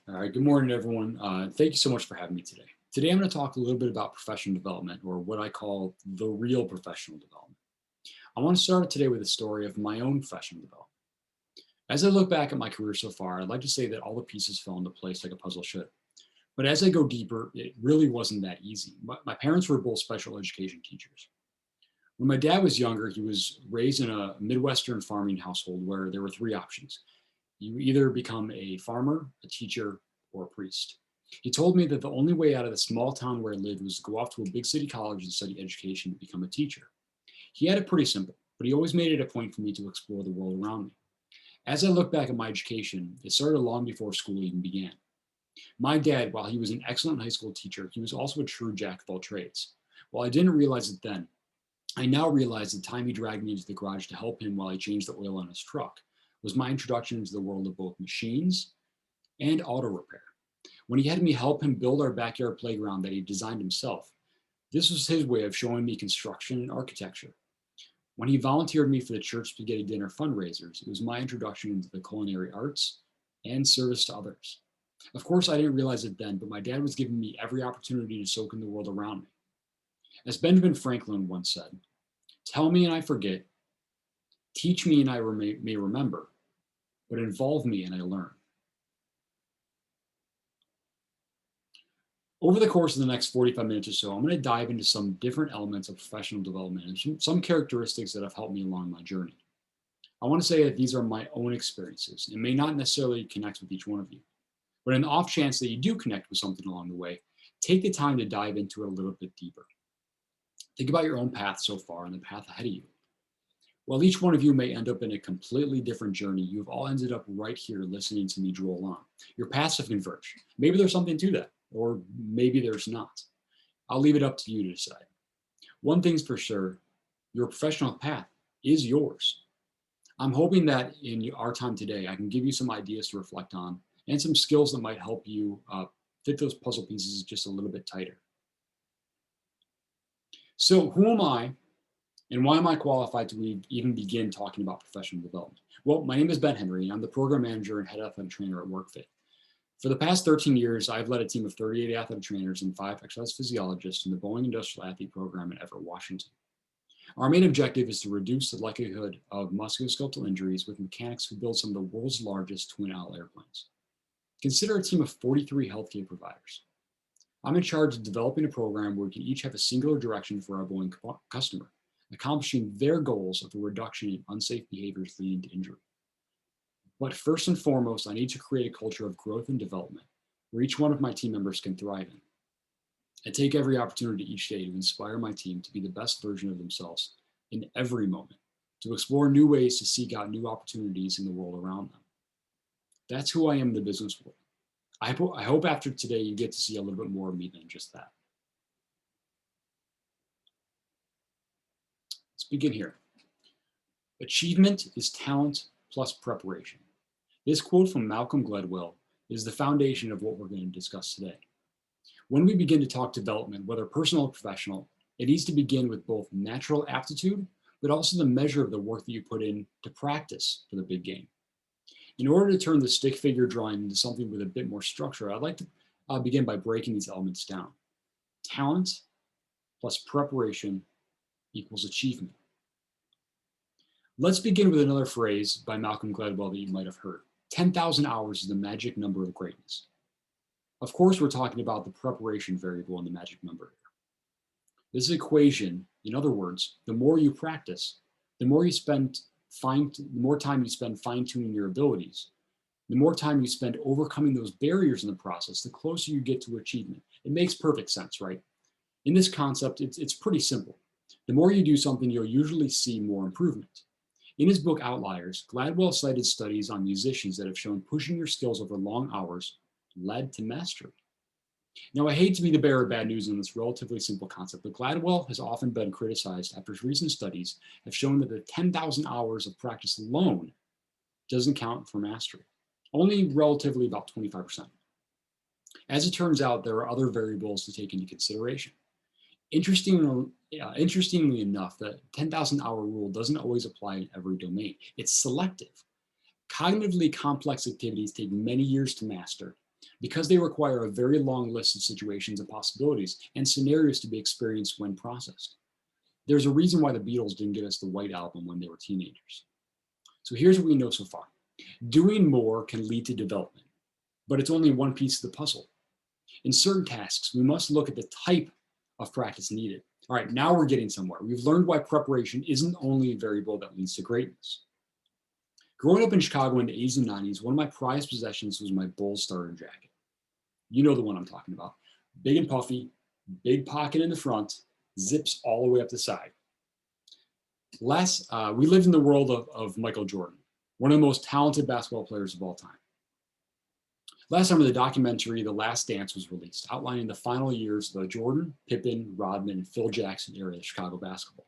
All right, good morning, everyone. Thank you so much for having me today. Today, I'm going to talk a little bit about professional development, or what I call the real professional development. I want to start today with a story of my own professional development. As I look back at my career so far, I'd like to say that all the pieces fell into place like a puzzle should. But as I go deeper, it really wasn't that easy. My parents were both special education teachers. When my dad was younger, he was raised in a Midwestern farming household where there were three options. You either become a farmer, a teacher, or a priest. He told me that the only way out of the small town where I lived was to go off to a big city college and study education to become a teacher. He had it pretty simple, but he always made it a point for me to explore the world around me. As I look back at my education, it started long before school even began. My dad, while he was an excellent high school teacher, he was also a true jack of all trades. While I didn't realize it then, I now realize the time he dragged me into the garage to help him while he changed the oil on his truck was my introduction into the world of both machines and auto repair. When he had me help him build our backyard playground that he designed himself, this was his way of showing me construction and architecture. When he volunteered me for the church spaghetti dinner fundraisers, it was my introduction into the culinary arts and service to others. Of course, I didn't realize it then, but my dad was giving me every opportunity to soak in the world around me. As Benjamin Franklin once said, "Tell me and I forget, teach me and I may remember, but involve me and I learn." Over the course of the next 45 minutes or so, I'm going to dive into some different elements of professional development and some characteristics that have helped me along my journey. I want to say that these are my own experiences and may not necessarily connect with each one of you. But in the off chance that you do connect with something along the way, take the time to dive into it a little bit deeper. Think about your own path so far and the path ahead of you. While each one of you may end up in a completely different journey, you've all ended up right here listening to me droll on. Your paths have converged. Maybe there's something to that, or maybe there's not. I'll leave it up to you to decide. One thing's for sure, your professional path is yours. I'm hoping that in our time today, I can give you some ideas to reflect on and some skills that might help you fit those puzzle pieces just a little bit tighter. So, who am I, and why am I qualified to even begin talking about professional development? Well, my name is Ben Henry, and I'm the program manager and head athletic trainer at WorkFit. For the past 13 years, I've led a team of 38 athletic trainers and 5 exercise physiologists in the Boeing Industrial Athlete Program in Everett, Washington. Our main objective is to reduce the likelihood of musculoskeletal injuries with mechanics who build some of the world's largest twin-aisle airplanes. Consider a team of 43 healthcare providers. I'm in charge of developing a program where we can each have a singular direction for our Boeing customer, accomplishing their goals of a reduction in unsafe behaviors leading to injury. But first and foremost, I need to create a culture of growth and development where each one of my team members can thrive in. I take every opportunity each day to inspire my team to be the best version of themselves in every moment, to explore new ways to seek out new opportunities in the world around them. That's who I am in the business world. I hope after today you get to see a little bit more of me than just that. Let's begin here. Achievement is talent plus preparation. This quote from Malcolm Gladwell is the foundation of what we're going to discuss today. When we begin to talk development, whether personal or professional, it needs to begin with both natural aptitude, but also the measure of the work that you put in to practice for the big game. In order to turn the stick figure drawing into something with a bit more structure, I'd like to begin by breaking these elements down. Talent plus preparation equals achievement. Let's begin with another phrase by Malcolm Gladwell that you might have heard. 10,000 hours is the magic number of greatness. Of course, we're talking about the preparation variable in the magic number here. This equation, in other words, the more you practice, the more time you spend fine-tuning your abilities, the more time you spend overcoming those barriers in the process, the closer you get to achievement. It makes perfect sense, right? In this concept, it's pretty simple. The more you do something, you'll usually see more improvement. In his book Outliers, Gladwell cited studies on musicians that have shown pushing your skills over long hours led to mastery. Now, I hate to be the bearer of bad news in this relatively simple concept, but Gladwell has often been criticized after recent studies have shown that the 10,000 hours of practice alone doesn't count for mastery, only relatively about 25%. As it turns out, there are other variables to take into consideration. Interestingly enough, the 10,000 hour rule doesn't always apply in every domain. It's selective. Cognitively complex activities take many years to master. because they require a very long list of situations and possibilities and scenarios to be experienced when processed. There's a reason why the Beatles didn't get us the White Album when they were teenagers. So here's what we know so far. Doing more can lead to development, but it's only one piece of the puzzle. In certain tasks, we must look at the type of practice needed. All right, now we're getting somewhere. We've learned why preparation isn't only a variable that leads to greatness. Growing up in Chicago in the 80s and 90s, one of my prized possessions was my Bulls starter jacket. You know the one I'm talking about. Big and puffy, big pocket in the front, zips all the way up the side. We lived in the world of Michael Jordan, one of the most talented basketball players of all time. Last summer, the documentary The Last Dance was released, outlining the final years of the Jordan, Pippen, Rodman, and Phil Jackson era of Chicago basketball.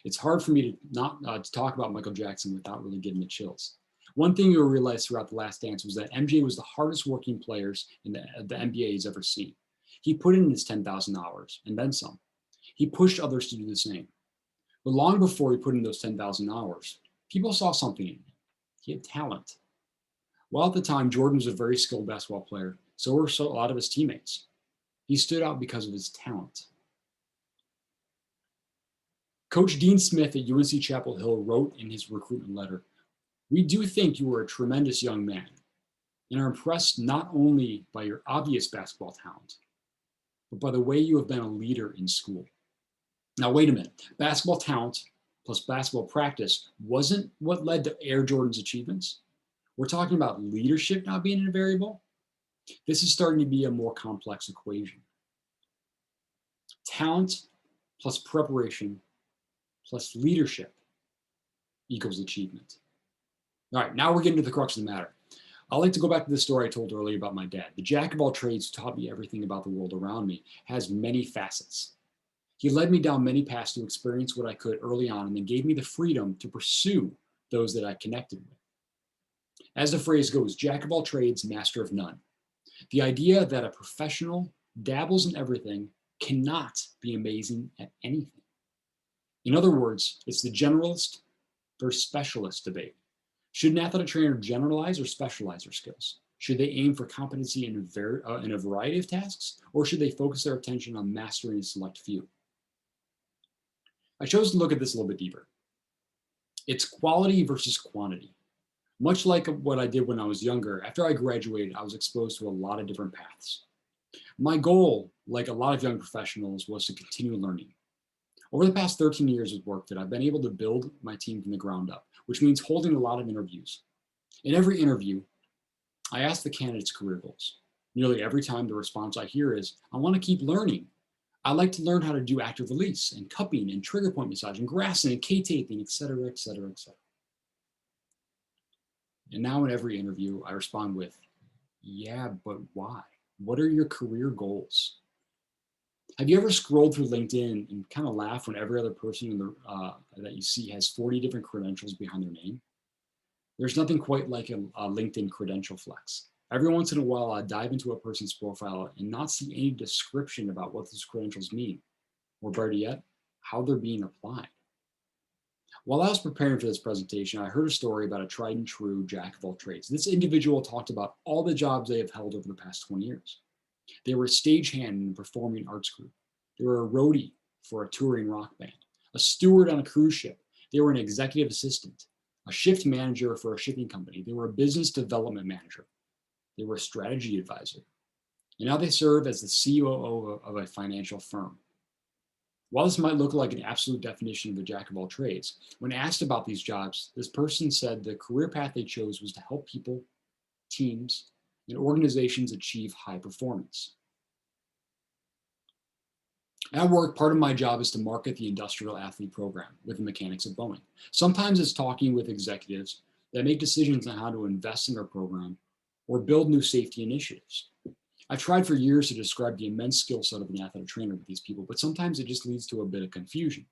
It's hard for me to talk about Michael Jackson without really getting the chills. One thing you'll realize throughout The Last Dance was that MJ was the hardest working players in the NBA has ever seen. He put in his 10,000 hours and then some. He pushed others to do the same. But long before he put in those 10,000 hours, people saw something in him. He had talent. While at the time, Jordan was a very skilled basketball player, so were a lot of his teammates. He stood out because of his talent. Coach Dean Smith at UNC Chapel Hill wrote in his recruitment letter, "We do think you are a tremendous young man and are impressed not only by your obvious basketball talent, but by the way you have been a leader in school." Now, wait a minute. Basketball talent plus basketball practice wasn't what led to Air Jordan's achievements? We're talking about leadership not being a variable? This is starting to be a more complex equation. Talent plus preparation plus leadership equals achievement. All right, now we're getting to the crux of the matter. I like to go back to the story I told earlier about my dad. The jack of all trades who taught me everything about the world around me has many facets. He led me down many paths to experience what I could early on and then gave me the freedom to pursue those that I connected with. As the phrase goes, jack of all trades, master of none. The idea that a professional dabbles in everything cannot be amazing at anything. In other words, it's the generalist versus specialist debate. Should an athletic trainer generalize or specialize their skills? Should they aim for competency in a variety of tasks, or should they focus their attention on mastering a select few? I chose to look at this a little bit deeper. It's quality versus quantity. Much like what I did when I was younger, after I graduated, I was exposed to a lot of different paths. My goal, like a lot of young professionals, was to continue learning. Over the past 13 years of work that I've been able to build my team from the ground up, which means holding a lot of interviews. In every interview, I ask the candidates career goals. Nearly every time the response I hear is, "I want to keep learning. I like to learn how to do active release and cupping and trigger point massage and grassing and K-taping, et cetera, et cetera, et cetera." And now in every interview, I respond with, "Yeah, but why? What are your career goals?" Have you ever scrolled through LinkedIn and kind of laugh when every other person that you see has 40 different credentials behind their name? There's nothing quite like a LinkedIn credential flex. Every once in a while, I dive into a person's profile and not see any description about what those credentials mean, or better yet, how they're being applied. While I was preparing for this presentation, I heard a story about a tried and true jack of all trades. This individual talked about all the jobs they have held over the past 20 years. They were a stagehand in a performing arts group. They were a roadie for a touring rock band, a steward on a cruise ship. They were an executive assistant, a shift manager for a shipping company. They were a business development manager. They were a strategy advisor. And now they serve as the COO of a financial firm. While this might look like an absolute definition of a jack of all trades, when asked about these jobs, this person said the career path they chose was to help people, teams, and organizations achieve high performance. At work, part of my job is to market the industrial athlete program with the mechanics of Boeing. Sometimes it's talking with executives that make decisions on how to invest in their program or build new safety initiatives. I've tried for years to describe the immense skill set of an athletic trainer with these people, but sometimes it just leads to a bit of confusion.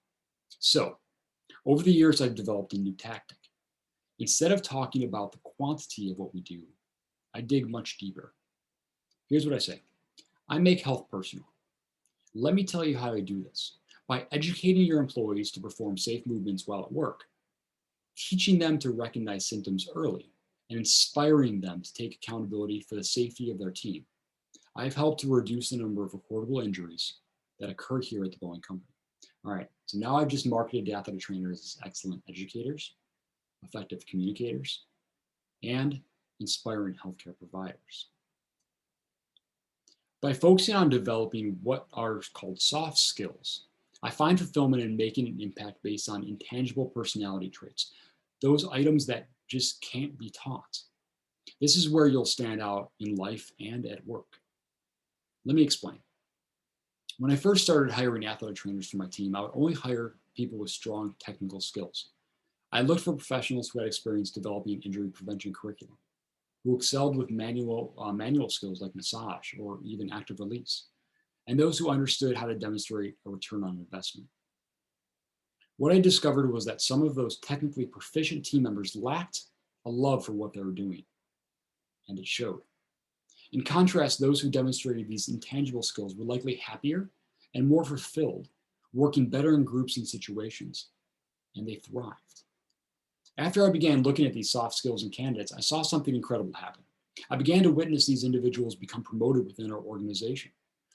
So, over the years, I've developed a new tactic. Instead of talking about the quantity of what we do, I dig much deeper. Here's what I say. I make health personal. Let me tell you how I do this. By educating your employees to perform safe movements while at work, teaching them to recognize symptoms early, and inspiring them to take accountability for the safety of their team. I've helped to reduce the number of recordable injuries that occur here at the Boeing company. All right, so now I've just marketed athletic trainers as excellent educators, effective communicators, and inspiring healthcare providers. By focusing on developing what are called soft skills, I find fulfillment in making an impact based on intangible personality traits, those items that just can't be taught. This is where you'll stand out in life and at work. Let me explain. When I first started hiring athletic trainers for my team, I would only hire people with strong technical skills. I looked for professionals who had experience developing injury prevention curriculum, who excelled with manual skills like massage or even active release, and those who understood how to demonstrate a return on investment. What I discovered was that some of those technically proficient team members lacked a love for what they were doing, and it showed. In contrast, those who demonstrated these intangible skills were likely happier and more fulfilled, working better in groups and situations, and they thrived. After I began looking at these soft skills in candidates, I saw something incredible happen. I began to witness these individuals become promoted within our organization.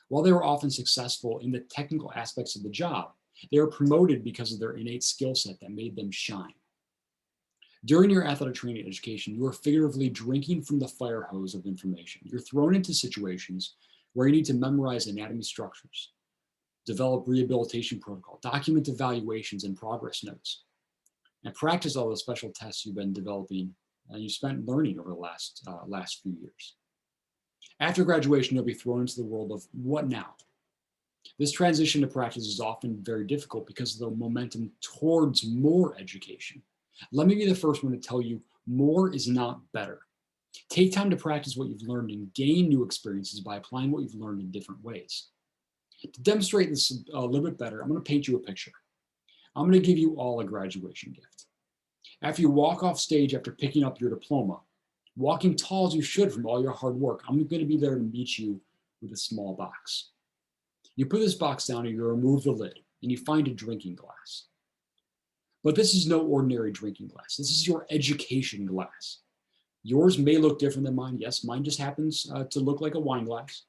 While they were often successful in the technical aspects of the job, they were promoted because of their innate skill set that made them shine. During your athletic training education, you are figuratively drinking from the fire hose of information. You're thrown into situations where you need to memorize anatomy structures, develop rehabilitation protocol, document evaluations and progress notes, and practice all the special tests you've been developing and you spent learning over the last few years. After graduation, you'll be thrown into the world of what now? This transition to practice is often very difficult because of the momentum towards more education. Let me be the first one to tell you, more is not better. Take time to practice what you've learned and gain new experiences by applying what you've learned in different ways. To demonstrate this a little bit better, I'm going to paint you a picture. I'm going to give you all a graduation gift. After you walk off stage after picking up your diploma, walking tall as you should from all your hard work, I'm going to be there to meet you with a small box. You put this box down and you remove the lid and you find a drinking glass. But this is no ordinary drinking glass. This is your education glass. Yours may look different than mine. Yes, mine just happens to look like a wine glass.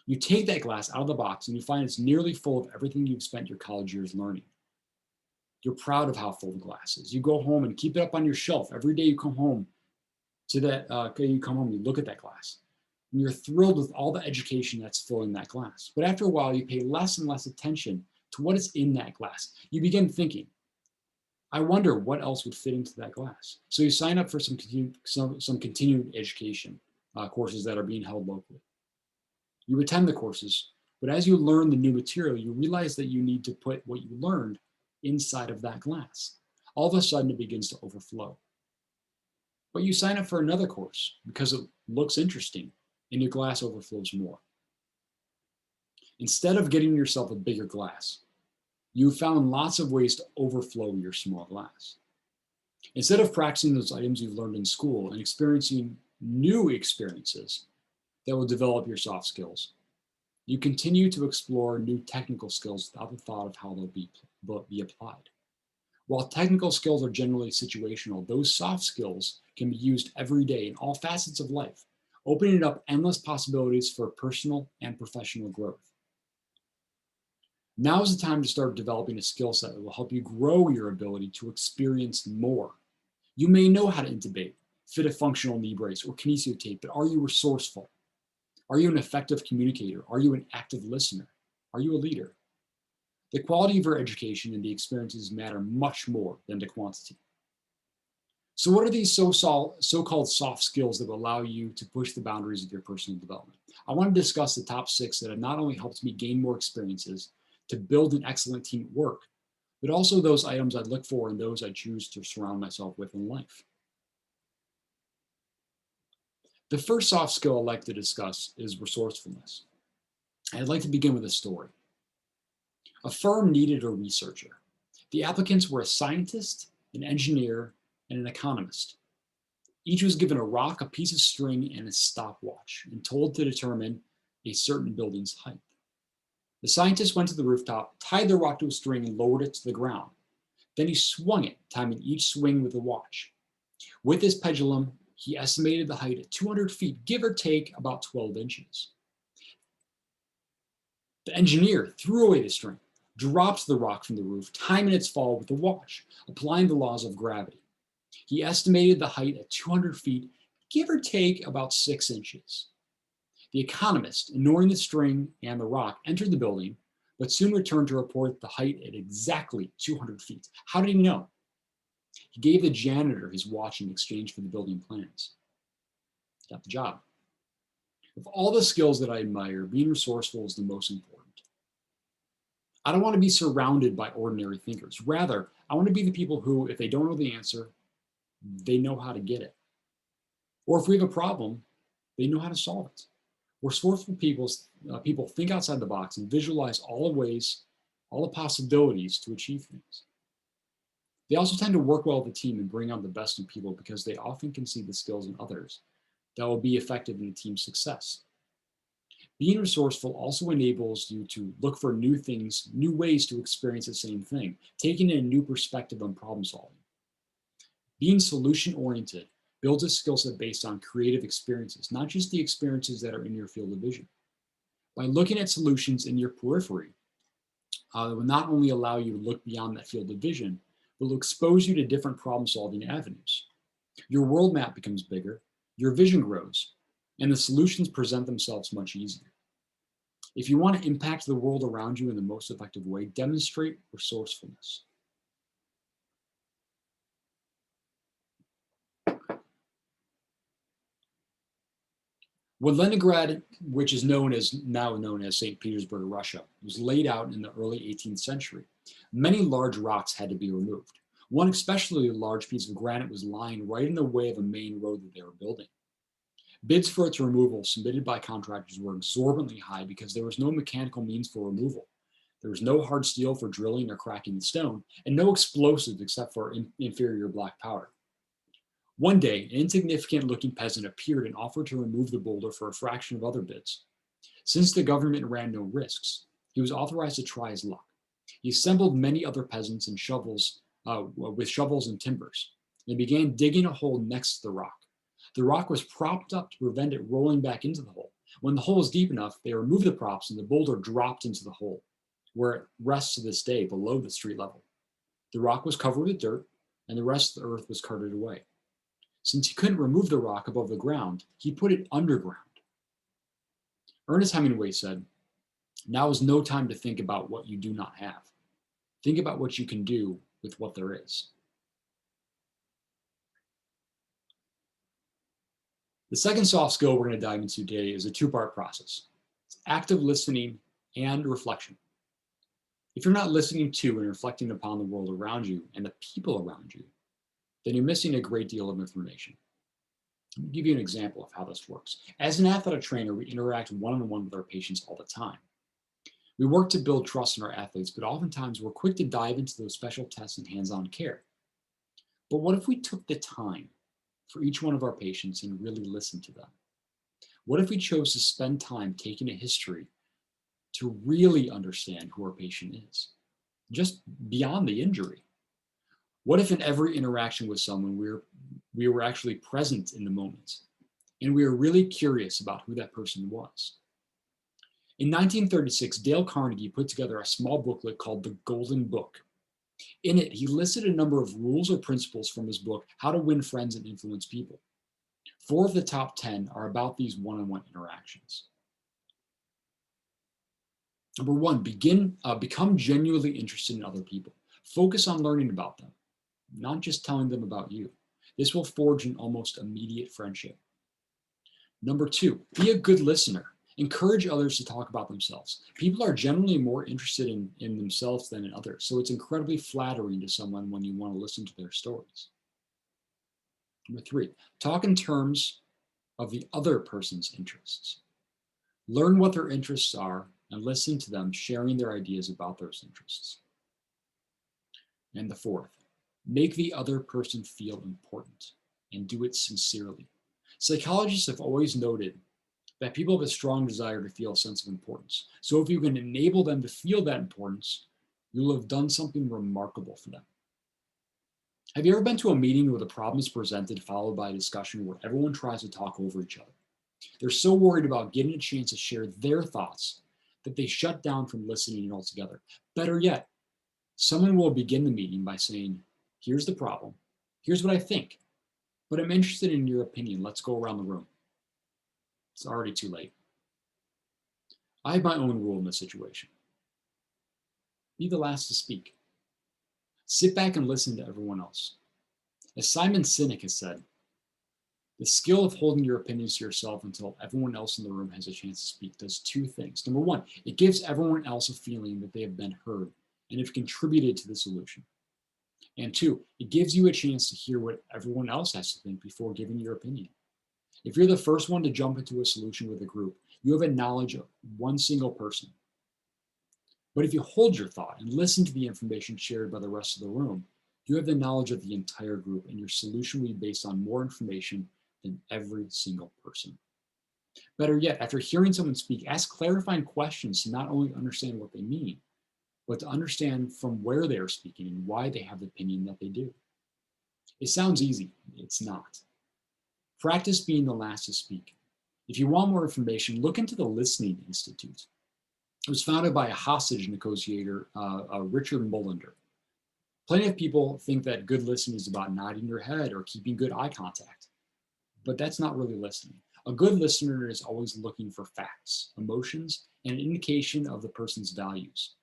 You take that glass out of the box and you find it's nearly full of everything you've spent your college years learning. You're proud of how full the glass is. You go home and keep it up on your shelf. Every day you come home you look at that glass. And you're thrilled with all the education that's filling that glass. But after a while, you pay less and less attention to what is in that glass. You begin thinking, I wonder what else would fit into that glass. So you sign up for some continued education courses that are being held locally. You attend the courses, but as you learn the new material, you realize that you need to put what you learned inside of that glass. All of a sudden, it begins to overflow. But you sign up for another course because it looks interesting and your glass overflows more. Instead of getting yourself a bigger glass, you found lots of ways to overflow your small glass. Instead of practicing those items you've learned in school and experiencing new experiences that will develop your soft skills, you continue to explore new technical skills without the thought of how they'll be applied. While technical skills are generally situational, those soft skills can be used every day in all facets of life, opening up endless possibilities for personal and professional growth. Now is the time to start developing a skill set that will help you grow your ability to experience more. You may know how to intubate, fit a functional knee brace, or kinesiotape, but are you resourceful? Are you an effective communicator? Are you an active listener? Are you a leader? The quality of your education and the experiences matter much more than the quantity. So what are these so-called soft skills that will allow you to push the boundaries of your personal development? I want to discuss the top 6 that have not only helped me gain more experiences to build an excellent team at work, but also those items I'd look for and those I choose to surround myself with in life. The first soft skill I'd like to discuss is resourcefulness. I'd like to begin with a story. A firm needed a researcher. The applicants were a scientist, an engineer, and an economist. Each was given a rock, a piece of string, and a stopwatch, and told to determine a certain building's height. The scientist went to the rooftop, tied the rock to a string, and lowered it to the ground. Then he swung it, timing each swing with a watch. With his pendulum, He estimated the height at 200 feet, give or take about 12 inches. The engineer threw away the string, dropped the rock from the roof, timing its fall with a watch, applying the laws of gravity. He estimated the height at 200 feet, give or take about 6 inches. The economist, ignoring the string and the rock, entered the building, but soon returned to report the height at exactly 200 feet. How did he know? He gave the janitor his watch in exchange for the building plans. He got the job. Of all the skills that I admire, being resourceful is the most important. I don't want to be surrounded by ordinary thinkers. Rather, I want to be the people who, if they don't know the answer, they know how to get it. Or if we have a problem, they know how to solve it. Resourceful people think outside the box and visualize all the ways, all the possibilities to achieve things. They also tend to work well with the team and bring out the best in people because they often can see the skills in others that will be effective in the team's success. Being resourceful also enables you to look for new things, new ways to experience the same thing, taking in a new perspective on problem solving. Being solution-oriented builds a skill set based on creative experiences, not just the experiences that are in your field of vision. By looking at solutions in your periphery, it will not only allow you to look beyond that field of vision, but will expose you to different problem-solving avenues. Your world map becomes bigger, your vision grows, and the solutions present themselves much easier. If you want to impact the world around you in the most effective way, demonstrate resourcefulness. When Leningrad, which is now known as St. Petersburg, Russia, was laid out in the early 18th century, many large rocks had to be removed. One especially large piece of granite was lying right in the way of a main road that they were building. Bids for its removal submitted by contractors were exorbitantly high because there was no mechanical means for removal. There was no hard steel for drilling or cracking the stone, and no explosives except for inferior black powder. One day, an insignificant-looking peasant appeared and offered to remove the boulder for a fraction of other bids. Since the government ran no risks, he was authorized to try his luck. He assembled many other peasants and with shovels and timbers, and began digging a hole next to the rock. The rock was propped up to prevent it rolling back into the hole. When the hole was deep enough, they removed the props and the boulder dropped into the hole, where it rests to this day below the street level. The rock was covered with dirt, and the rest of the earth was carted away. Since he couldn't remove the rock above the ground, he put it underground. Ernest Hemingway said, "Now is no time to think about what you do not have. Think about what you can do with what there is." The second soft skill we're going to dive into today is a two-part process. It's active listening and reflection. If you're not listening to and reflecting upon the world around you and the people around you, then you're missing a great deal of information. Let me give you an example of how this works. As an athletic trainer, we interact one-on-one with our patients all the time. We work to build trust in our athletes, but oftentimes we're quick to dive into those special tests and hands-on care. But what if we took the time for each one of our patients and really listened to them? What if we chose to spend time taking a history to really understand who our patient is, just beyond the injury? What if in every interaction with someone we were actually present in the moment and we were really curious about who that person was? In 1936, Dale Carnegie put together a small booklet called The Golden Book. In it, he listed a number of rules or principles from his book, How to Win Friends and Influence People. 4 of the top 10 are about these one-on-one interactions. Number 1, become genuinely interested in other people. Focus on learning about them, not just telling them about you. This will forge an almost immediate friendship. Number 2, be a good listener. Encourage others to talk about themselves. People are generally more interested in themselves than in others, so it's incredibly flattering to someone when you want to listen to their stories. Number 3, talk in terms of the other person's interests. Learn what their interests are and listen to them sharing their ideas about those interests. And the 4th, make the other person feel important and do it sincerely. Psychologists have always noted that people have a strong desire to feel a sense of importance. So if you can enable them to feel that importance, you'll have done something remarkable for them. Have you ever been to a meeting where the problem is presented followed by a discussion where everyone tries to talk over each other? They're so worried about getting a chance to share their thoughts that they shut down from listening altogether. Better yet, someone will begin the meeting by saying, "Here's the problem. Here's what I think, but I'm interested in your opinion. Let's go around the room." It's already too late. I have my own rule in this situation. Be the last to speak. Sit back and listen to everyone else. As Simon Sinek has said, the skill of holding your opinions to yourself until everyone else in the room has a chance to speak does two things. Number one, it gives everyone else a feeling that they have been heard and have contributed to the solution. And two, it gives you a chance to hear what everyone else has to think before giving your opinion. If you're the first one to jump into a solution with a group, you have a knowledge of one single person. But if you hold your thought and listen to the information shared by the rest of the room, you have the knowledge of the entire group, and your solution will be based on more information than every single person. Better yet, after hearing someone speak, ask clarifying questions to not only understand what they mean, but to understand from where they are speaking and why they have the opinion that they do. It sounds easy, it's not. Practice being the last to speak. If you want more information, look into the Listening Institute. It was founded by a hostage negotiator, Richard Mullender. Plenty of people think that good listening is about nodding your head or keeping good eye contact, but that's not really listening. A good listener is always looking for facts, emotions, and an indication of the person's values.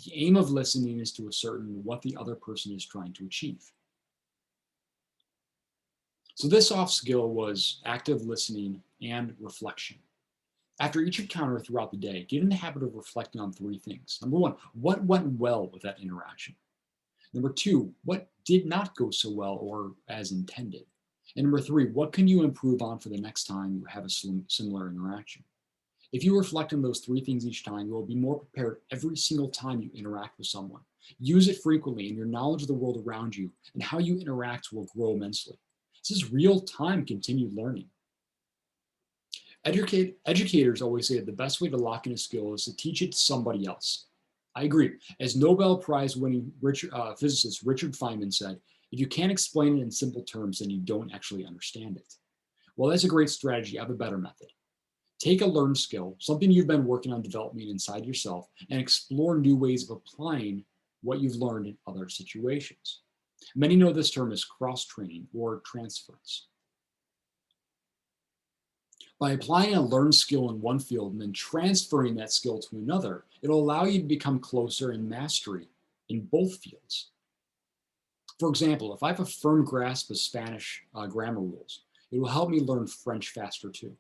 The aim of listening is to ascertain what the other person is trying to achieve. So this soft skill was active listening and reflection. After each encounter throughout the day, get in the habit of reflecting on three things. Number one, what went well with that interaction? Number two, what did not go so well or as intended? And number three, what can you improve on for the next time you have a similar interaction? If you reflect on those three things each time, you will be more prepared every single time you interact with someone. Use it frequently, and your knowledge of the world around you and how you interact will grow immensely. This is real-time continued learning. Educators always say that the best way to lock in a skill is to teach it to somebody else. I agree. As Nobel Prize winning physicist Richard Feynman said, if you can't explain it in simple terms, then you don't actually understand it. Well, that's a great strategy. I have a better method. Take a learned skill, something you've been working on developing inside yourself, and explore new ways of applying what you've learned in other situations. Many know this term as cross-training or transference. By applying a learned skill in one field and then transferring that skill to another, it'll allow you to become closer in mastery in both fields. For example, if I have a firm grasp of Spanish grammar rules, it will help me learn French faster too.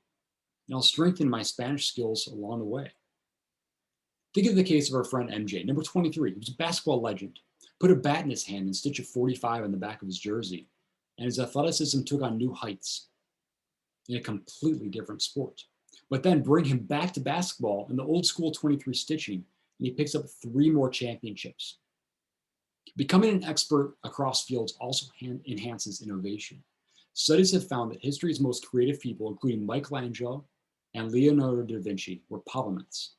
And I'll strengthen my Spanish skills along the way. Think of the case of our friend MJ, number 23. He was a basketball legend. Put a bat in his hand and stitch a 45 on the back of his jersey, and his athleticism took on new heights in a completely different sport. But then bring him back to basketball in the old school 23 stitching, and he picks up 3 more championships. Becoming an expert across fields also enhances innovation. Studies have found that history's most creative people, including Michelangelo and Leonardo da Vinci, were polymaths,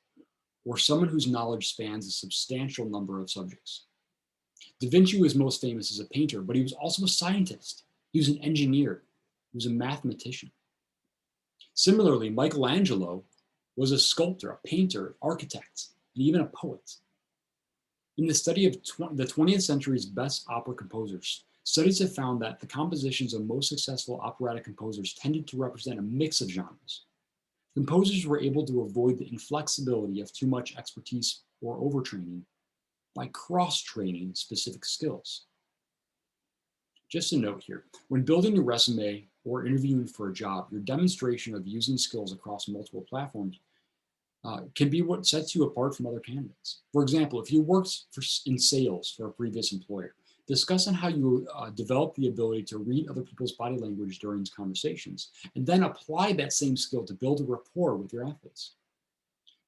or someone whose knowledge spans a substantial number of subjects. Da Vinci was most famous as a painter, but he was also a scientist. He was an engineer. He was a mathematician. Similarly, Michelangelo was a sculptor, a painter, architect, and even a poet. In the study of the 20th century's best opera composers, studies have found that the compositions of most successful operatic composers tended to represent a mix of genres. Composers were able to avoid the inflexibility of too much expertise or overtraining by cross-training specific skills. Just a note here, when building your resume or interviewing for a job, your demonstration of using skills across multiple platforms can be what sets you apart from other candidates. For example, if you worked in sales for a previous employer, discuss on how you develop the ability to read other people's body language during conversations, and then apply that same skill to build a rapport with your athletes.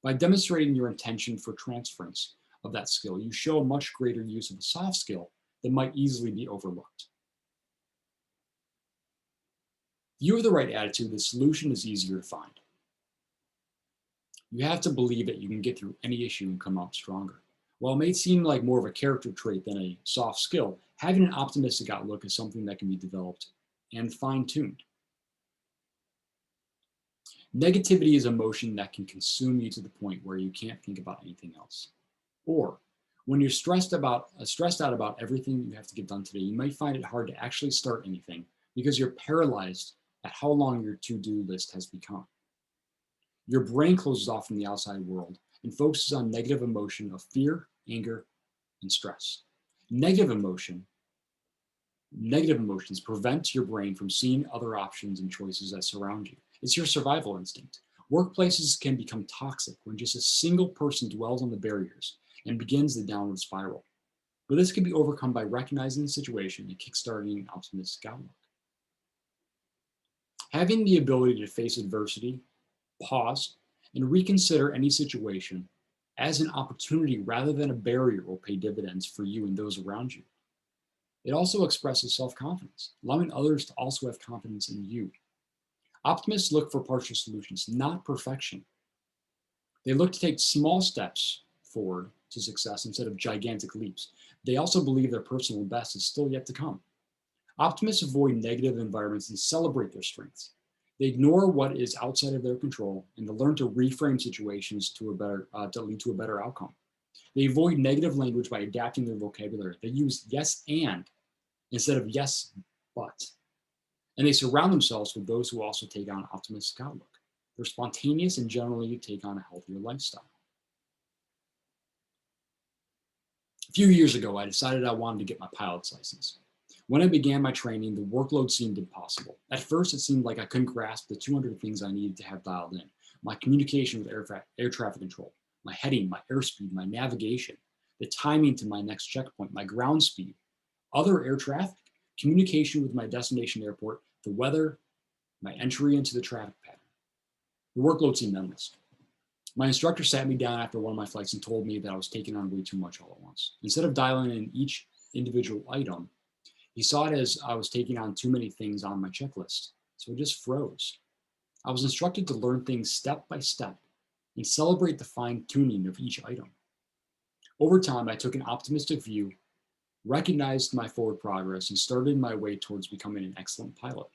By demonstrating your intention for transference of that skill, you show a much greater use of a soft skill that might easily be overlooked. If you have the right attitude, the solution is easier to find. You have to believe that you can get through any issue and come out stronger. While it may seem like more of a character trait than a soft skill, Having an optimistic outlook is something that can be developed and fine-tuned. Negativity is emotion that can consume you to the point where you can't think about anything else. Or when you're stressed out about everything you have to get done today, you might find it hard to actually start anything because you're paralyzed at how long your to-do list has become. Your brain closes off from the outside world and focuses on negative emotion of fear, anger, and stress. Negative emotions prevent your brain from seeing other options and choices that surround you. It's your survival instinct. Workplaces can become toxic when just a single person dwells on the barriers and begins the downward spiral. But this can be overcome by recognizing the situation and kickstarting an optimistic outlook. Having the ability to face adversity, pause, and reconsider any situation as an opportunity rather than a barrier will pay dividends for you and those around you. It also expresses self-confidence, allowing others to also have confidence in you. Optimists look for partial solutions, not perfection. They look to take small steps forward to success instead of gigantic leaps. They also believe their personal best is still yet to come. Optimists avoid negative environments and celebrate their strengths. They ignore what is outside of their control and they learn to reframe situations to lead to a better outcome. They avoid negative language by adapting their vocabulary. They use yes and instead of yes but. And they surround themselves with those who also take on an optimistic outlook. They're spontaneous and generally take on a healthier lifestyle. A few years ago, I decided I wanted to get my pilot's license. When I began my training, the workload seemed impossible. At first, it seemed like I couldn't grasp the 200 things I needed to have dialed in. My communication with air traffic control, my heading, my airspeed, my navigation, the timing to my next checkpoint, my ground speed, other air traffic, communication with my destination airport, the weather, my entry into the traffic pattern. The workload seemed endless. My instructor sat me down after one of my flights and told me that I was taking on way too much all at once. Instead of dialing in each individual item, he saw it as I was taking on too many things on my checklist, so it just froze. I was instructed to learn things step by step and celebrate the fine-tuning of each item. Over time, I took an optimistic view, recognized my forward progress, and started my way towards becoming an excellent pilot.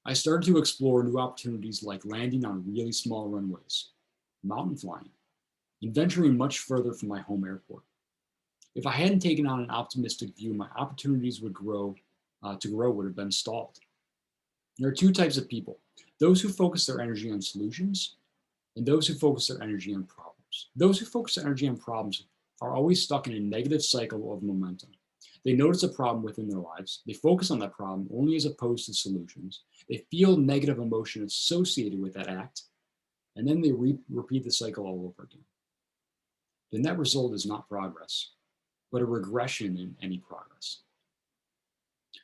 I started to explore new opportunities like landing on really small runways, mountain flying, and venturing much further from my home airport. If I hadn't taken on an optimistic view, my opportunities would grow would have been stalled. There are two types of people: those who focus their energy on solutions and those who focus their energy on problems. Those who focus their energy on problems are always stuck in a negative cycle of momentum. They notice a problem within their lives. They focus on that problem only as opposed to solutions. They feel negative emotion associated with that act, and then they repeat the cycle all over again. The net result is not progress, but a regression in any progress.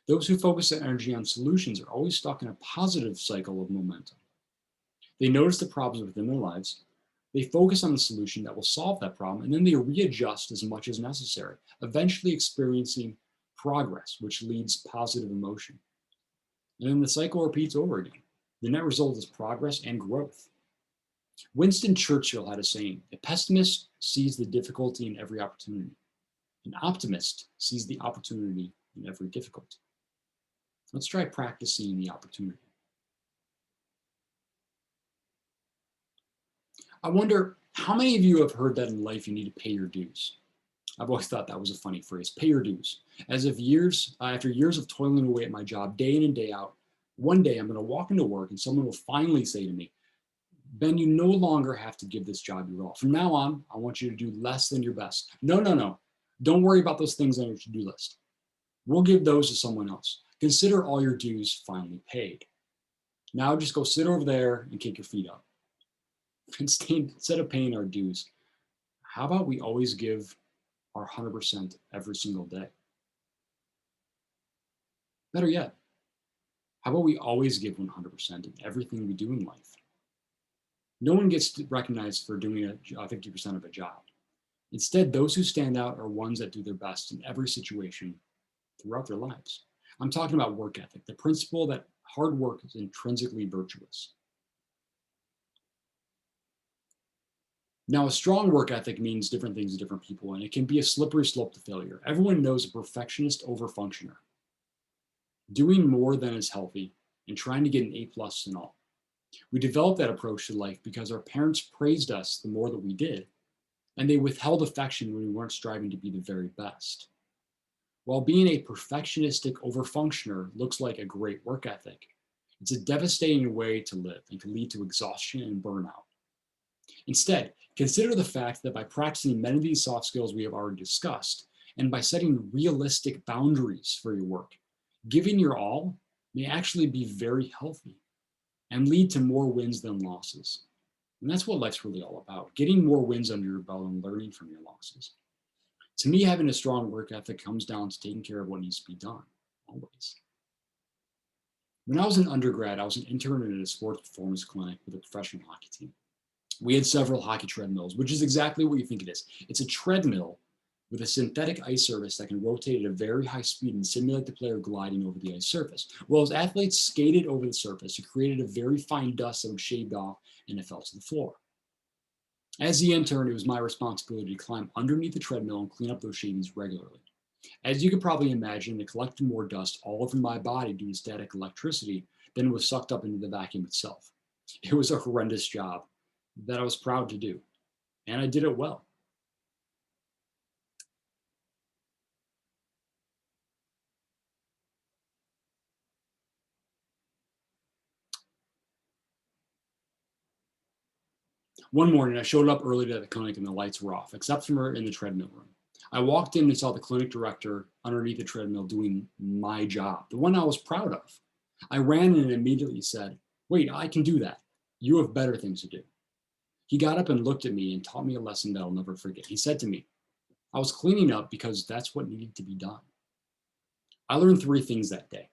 Those who focus their energy on solutions are always stuck in a positive cycle of momentum. They notice the problems within their lives, they focus on the solution that will solve that problem, and then they readjust as much as necessary, eventually experiencing progress, which leads positive emotion. And then the cycle repeats over again. The net result is progress and growth. Winston Churchill had a saying: a pessimist sees the difficulty in every opportunity. An optimist sees the opportunity in every difficulty. Let's try practicing the opportunity. I wonder how many of you have heard that in life you need to pay your dues. I've always thought that was a funny phrase, pay your dues. As if after years of toiling away at my job day in and day out, one day I'm going to walk into work and someone will finally say to me, Ben, you no longer have to give this job your all. From now on, I want you to do less than your best. No. Don't worry about those things on your to-do list. We'll give those to someone else. Consider all your dues finally paid. Now just go sit over there and kick your feet up. Instead of paying our dues, how about we always give our 100% every single day? Better yet, how about we always give 100% in everything we do in life? No one gets recognized for doing 50% of a job. Instead, those who stand out are ones that do their best in every situation throughout their lives. I'm talking about work ethic, the principle that hard work is intrinsically virtuous. Now, a strong work ethic means different things to different people, and it can be a slippery slope to failure. Everyone knows a perfectionist overfunctioner, doing more than is healthy and trying to get an A plus in all. We developed that approach to life because our parents praised us the more that we did, and they withheld affection when we weren't striving to be the very best. While being a perfectionistic overfunctioner looks like a great work ethic, it's a devastating way to live and can lead to exhaustion and burnout. Instead, consider the fact that by practicing many of these soft skills we have already discussed, and by setting realistic boundaries for your work, giving your all may actually be very healthy and lead to more wins than losses. And that's what life's really all about, getting more wins under your belt and learning from your losses. To me, having a strong work ethic comes down to taking care of what needs to be done, always. When I was an undergrad, I was an intern at a sports performance clinic with a professional hockey team. We had several hockey treadmills, which is exactly what you think it is. It's a treadmill with a synthetic ice surface that can rotate at a very high speed and simulate the player gliding over the ice surface. Well, as athletes skated over the surface, it created a very fine dust that would shave off and it fell to the floor. As the intern, it was my responsibility to climb underneath the treadmill and clean up those shavings regularly. As you could probably imagine, it collected more dust all over my body due to static electricity than was sucked up into the vacuum itself. It was a horrendous job that I was proud to do, and I did it well. One morning, I showed up early to the clinic and the lights were off, except for in the treadmill room. I walked in and saw the clinic director underneath the treadmill doing my job, the one I was proud of. I ran in and immediately said, "Wait, I can do that. You have better things to do." He got up and looked at me and taught me a lesson that I'll never forget. He said to me, "I was cleaning up because that's what needed to be done." I learned three things that day.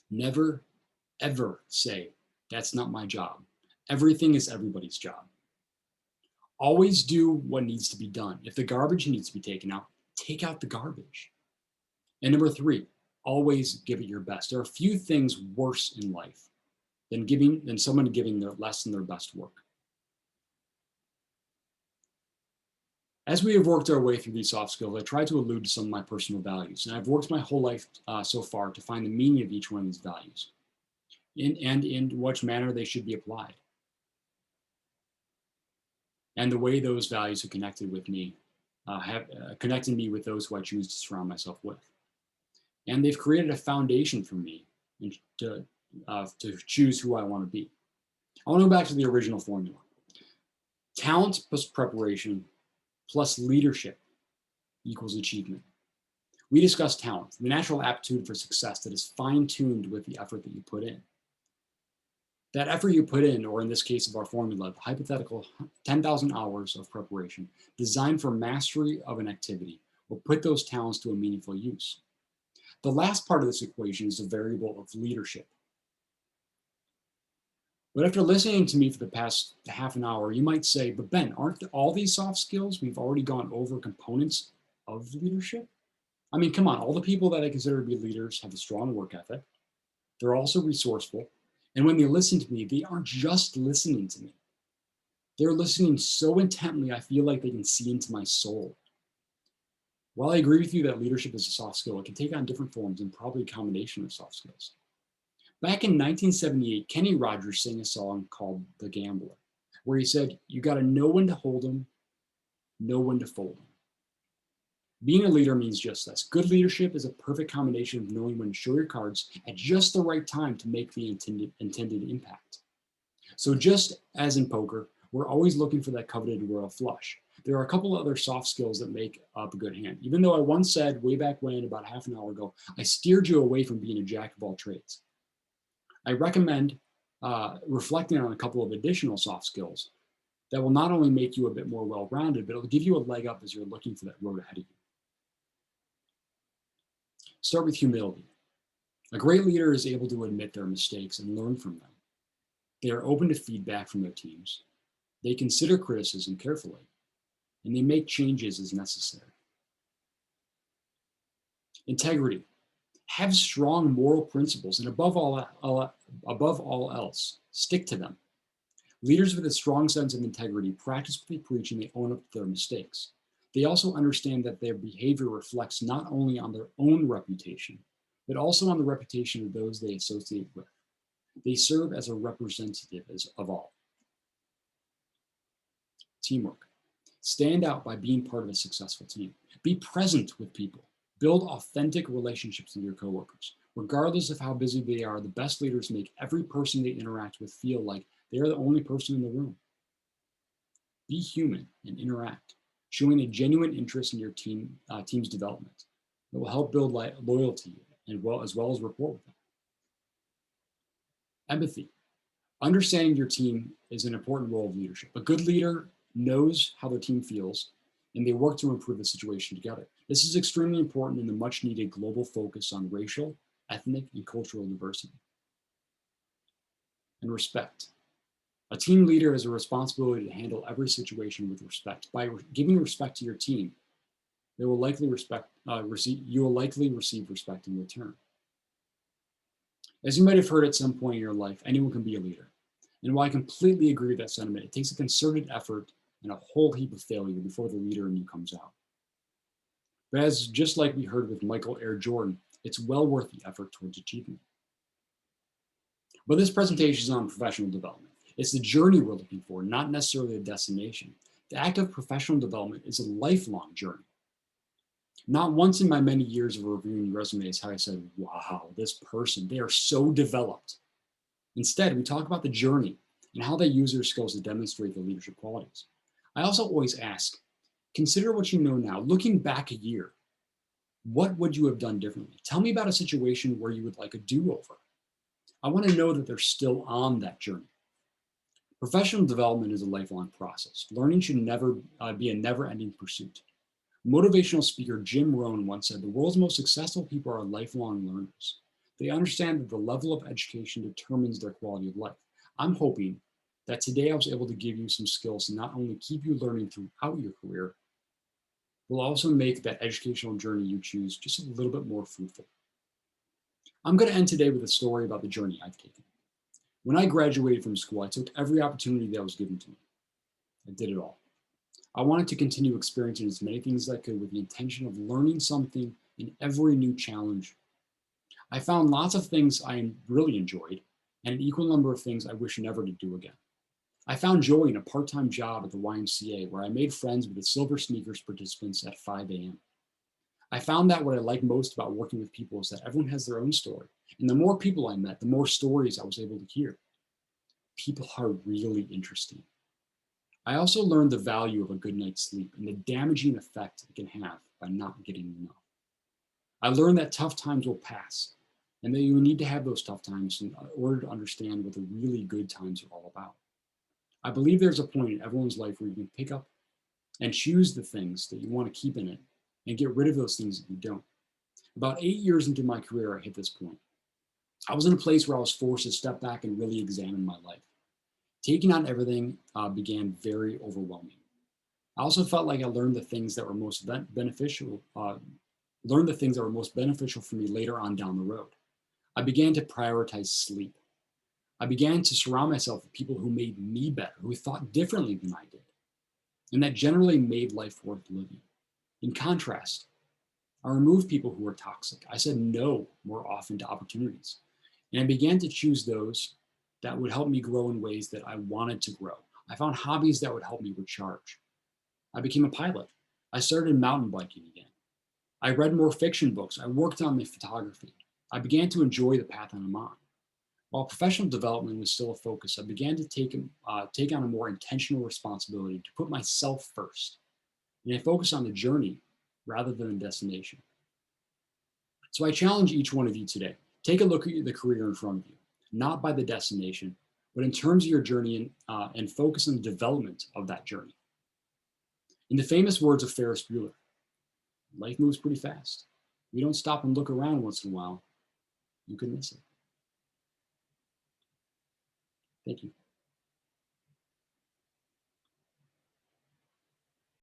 Never, ever say, "That's not my job." Everything is everybody's job. Always do what needs to be done. If the garbage needs to be taken out, take out the garbage. And number three, always give it your best. There are few things worse in life than someone giving their less than their best work. As we have worked our way through these soft skills, I try to allude to some of my personal values, and I've worked my whole life so far to find the meaning of each one of these values and in which manner they should be applied, and the way those values have connected with me, have connected me with those who I choose to surround myself with, and they've created a foundation for me to choose who I want to be. I want to go back to the original formula: talent plus preparation plus leadership equals achievement. We discussed talent, the natural aptitude for success that is fine-tuned with the effort that you put in. That effort you put in, or in this case of our formula, the hypothetical 10,000 hours of preparation designed for mastery of an activity, will put those talents to a meaningful use. The last part of this equation is the variable of leadership. But after listening to me for the past half an hour, you might say, "But Ben, aren't all these soft skills we've already gone over components of leadership?" I mean, come on, all the people that I consider to be leaders have a strong work ethic. They're also resourceful. And when they listen to me, they aren't just listening to me. They're listening so intently, I feel like they can see into my soul. While I agree with you that leadership is a soft skill, it can take on different forms and probably a combination of soft skills. Back in 1978, Kenny Rogers sang a song called "The Gambler," where he said, "You got to know when to hold them, know when to fold them." Being a leader means just this. Good leadership is a perfect combination of knowing when to show your cards at just the right time to make the intended impact. So just as in poker, we're always looking for that coveted royal flush. There are a couple other soft skills that make up a good hand. Even though I once said way back when, about half an hour ago, I steered you away from being a jack of all trades. I recommend reflecting on a couple of additional soft skills that will not only make you a bit more well-rounded, but it'll give you a leg up as you're looking for that road ahead of you. Start with humility. A great leader is able to admit their mistakes and learn from them. They are open to feedback from their teams. They consider criticism carefully, and they make changes as necessary. Integrity. Have strong moral principles, and above all else, stick to them. Leaders with a strong sense of integrity practice what they preach and they own up to their mistakes. They also understand that their behavior reflects not only on their own reputation, but also on the reputation of those they associate with. They serve as a representative of all. Teamwork. Stand out by being part of a successful team. Be present with people. Build authentic relationships with your coworkers. Regardless of how busy they are, the best leaders make every person they interact with feel like they are the only person in the room. Be human and interact, showing a genuine interest in your team's development that will help build loyalty and as well as rapport with them. Empathy. Understanding your team is an important role of leadership. A good leader knows how their team feels, and they work to improve the situation together. This is extremely important in the much needed global focus on racial, ethnic, and cultural diversity. And respect. A team leader has a responsibility to handle every situation with respect. By giving respect to your team, you will likely receive respect in return. As you might have heard at some point in your life, anyone can be a leader. And while I completely agree with that sentiment, it takes a concerted effort and a whole heap of failure before the leader in you comes out. But as just like we heard with Michael Air Jordan, it's well worth the effort towards achievement. But this presentation is on professional development. It's the journey we're looking for, not necessarily the destination. The act of professional development is a lifelong journey. Not once in my many years of reviewing resumes have I said, wow, this person, they are so developed. Instead, we talk about the journey and how they use their skills to demonstrate their leadership qualities. I also always ask, consider what you know now. Looking back a year, what would you have done differently? Tell me about a situation where you would like a do-over. I want to know that they're still on that journey. Professional development is a lifelong process. Learning should never be a never-ending pursuit. Motivational speaker Jim Rohn once said, the world's most successful people are lifelong learners. They understand that the level of education determines their quality of life. I'm hoping that today I was able to give you some skills to not only keep you learning throughout your career, but also make that educational journey you choose just a little bit more fruitful. I'm going to end today with a story about the journey I've taken. When I graduated from school, I took every opportunity that was given to me. I did it all. I wanted to continue experiencing as many things as I could with the intention of learning something in every new challenge. I found lots of things I really enjoyed and an equal number of things I wish never to do again. I found joy in a part-time job at the YMCA where I made friends with the Silver Sneakers participants at 5 a.m. I found that what I like most about working with people is that everyone has their own story. And the more people I met, the more stories I was able to hear. People are really interesting. I also learned the value of a good night's sleep and the damaging effect it can have by not getting enough. I learned that tough times will pass and that you need to have those tough times in order to understand what the really good times are all about. I believe there's a point in everyone's life where you can pick up and choose the things that you want to keep in it and get rid of those things that you don't. About 8 years into my career, I hit this point. I was in a place where I was forced to step back and really examine my life. Taking on everything began very overwhelming. I also felt like I learned the things that were most beneficial for me later on down the road. I began to prioritize sleep. I began to surround myself with people who made me better, who thought differently than I did, and that generally made life worth living. In contrast, I removed people who were toxic. I said no more often to opportunities, and I began to choose those that would help me grow in ways that I wanted to grow. I found hobbies that would help me recharge. I became a pilot. I started mountain biking again. I read more fiction books. I worked on my photography. I began to enjoy the path I'm on. While professional development was still a focus, I began to take on a more intentional responsibility to put myself first. And I focus on the journey rather than the destination. So I challenge each one of you today. Take a look at the career in front of you, not by the destination, but in terms of your journey and focus on the development of that journey. In the famous words of Ferris Bueller, life moves pretty fast. We don't stop and look around once in a while. You can miss it. Thank you.